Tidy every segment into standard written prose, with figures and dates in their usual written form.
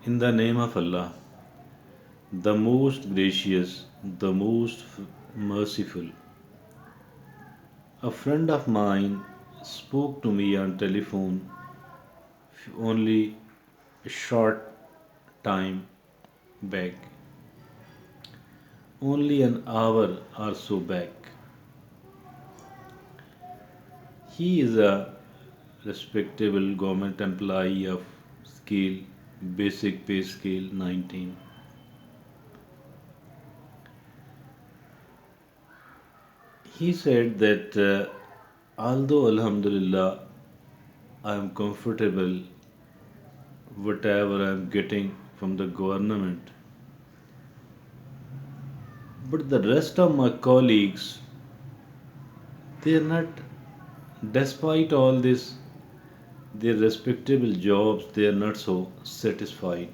In the name of Allah, the most gracious, the most merciful. A friend of mine spoke to me on telephone only a short time back, only an hour or so back. He is a respectable government employee of scale, basic pay scale 19. He said that although Alhamdulillah I am comfortable whatever I am getting from the government, but the rest of my colleagues, they are not, despite all this, their respectable jobs, they are not so satisfied.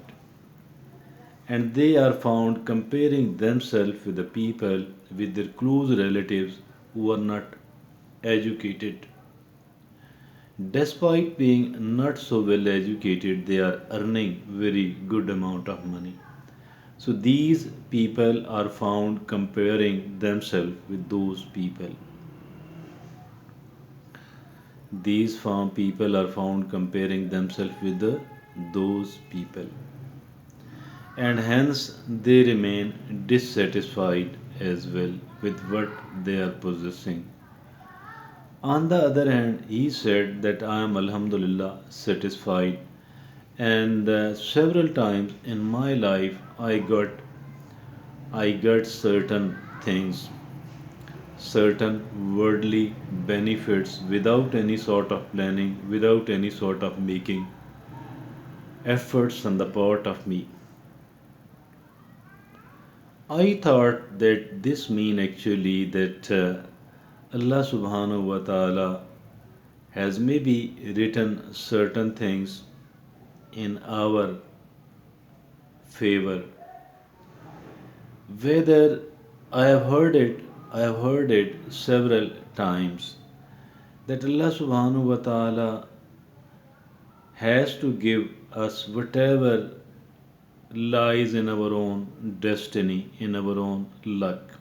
And they are found comparing themselves with the people, with their close relatives who are not educated. Despite being not so well educated, they are earning very good amount of money. So these people are found comparing themselves with those people. These farm people are found comparing themselves with those people, and hence they remain dissatisfied as well with what they are possessing. On the other hand, he said that I am Alhamdulillah satisfied, and several times in my life I got certain things, certain worldly benefits without any sort of planning, without any sort of making efforts on the part of me. I thought that this mean actually that Allah subhanahu wa ta'ala has maybe written certain things in our favor. Whether I have heard it several times that Allah subhanahu wa ta'ala has to give us whatever lies in our own destiny, in our own luck.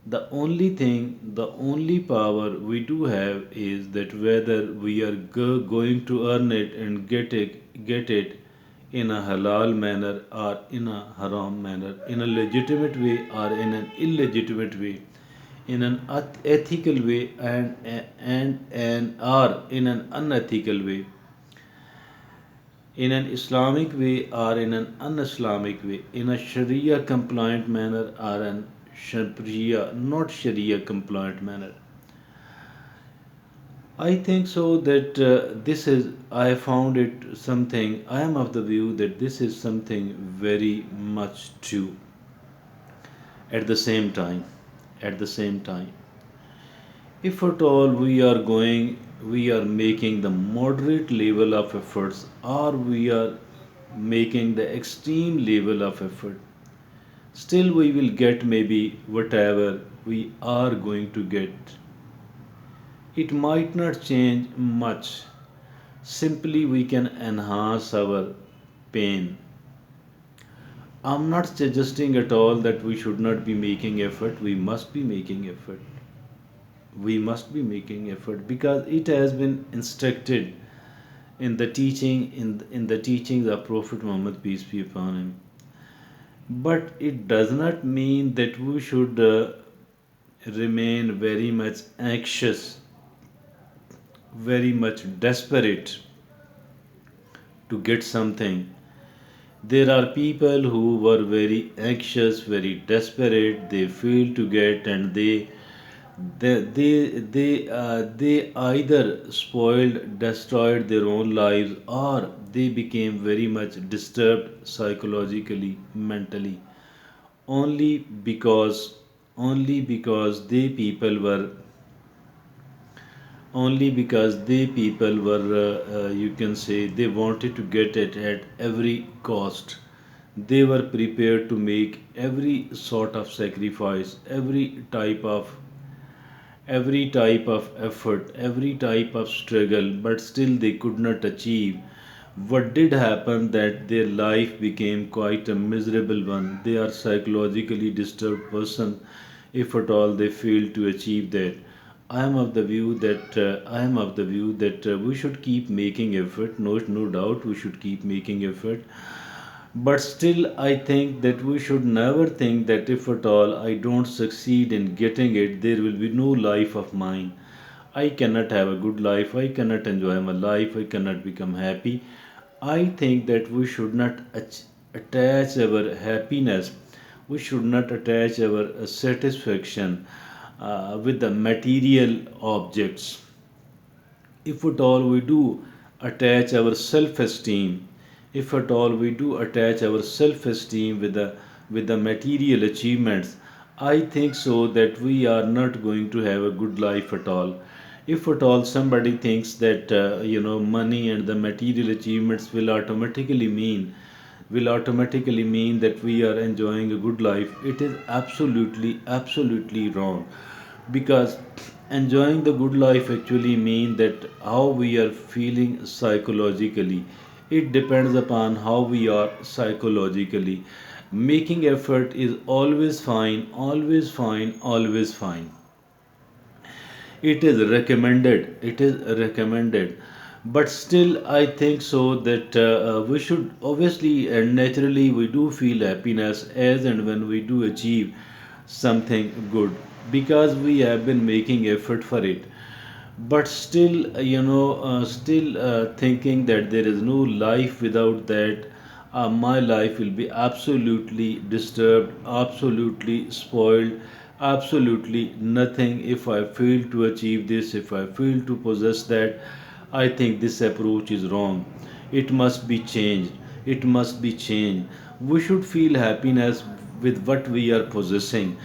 The only thing, the only power we do have is that whether we are going to earn it and get it in a halal manner or in a haram manner, in a legitimate way or in an illegitimate way, in an ethical way and or in an unethical way, in an Islamic way or in an un-Islamic way, in a Sharia compliant manner or an Sharia not Sharia compliant manner. I think so that this is, I found it something, I am of the view that this is something very much true at the same time. At the same time, if at all we are making the moderate level of efforts or we are making the extreme level of effort, still we will get maybe whatever we are going to get. It might not change much. Simply we can enhance our pain. I'm not suggesting at all that we should not be making effort. We must be making effort. We must be making effort because it has been instructed in the teaching in the teachings of Prophet Muhammad peace be upon him. But it does not mean that we should remain very much anxious, very much desperate to get something. There are people who were very anxious, very desperate. They fail to get, and they either spoiled, destroyed their own lives, or they became very much disturbed psychologically, mentally, only because they people were you can say they wanted to get it at every cost. They were prepared to make every sort of sacrifice, every type of effort, every type of struggle, but still they could not achieve What did happen that their life became quite a miserable one. They are psychologically disturbed person if at all they fail to achieve that. I am of the view that we should keep making effort. No doubt we should keep making effort. But still, I think that we should never think that if at all I don't succeed in getting it, there will be no life of mine. I cannot have a good life. I cannot enjoy my life. I cannot become happy. I think that we should not attach our happiness, we should not attach our satisfaction with the material objects. If at all we do attach our self-esteem, if at all we do attach our self-esteem with the material achievements, I think so that we are not going to have a good life at all. If at all somebody thinks that money and the material achievements will automatically mean that we are enjoying a good life, it is absolutely wrong. Because enjoying the good life actually mean that how we are feeling psychologically, it depends upon how we are psychologically. Making effort is always fine, always fine, always fine. It is recommended, but still I think so that we should obviously and naturally we do feel happiness as and when we do achieve something good, because we have been making effort for it. But still still thinking that there is no life without that, my life will be absolutely disturbed, absolutely spoiled, absolutely nothing if I fail to achieve this, if I fail to possess that. I think this approach is wrong. It must be changed, it must be changed. We should feel happiness with what we are possessing.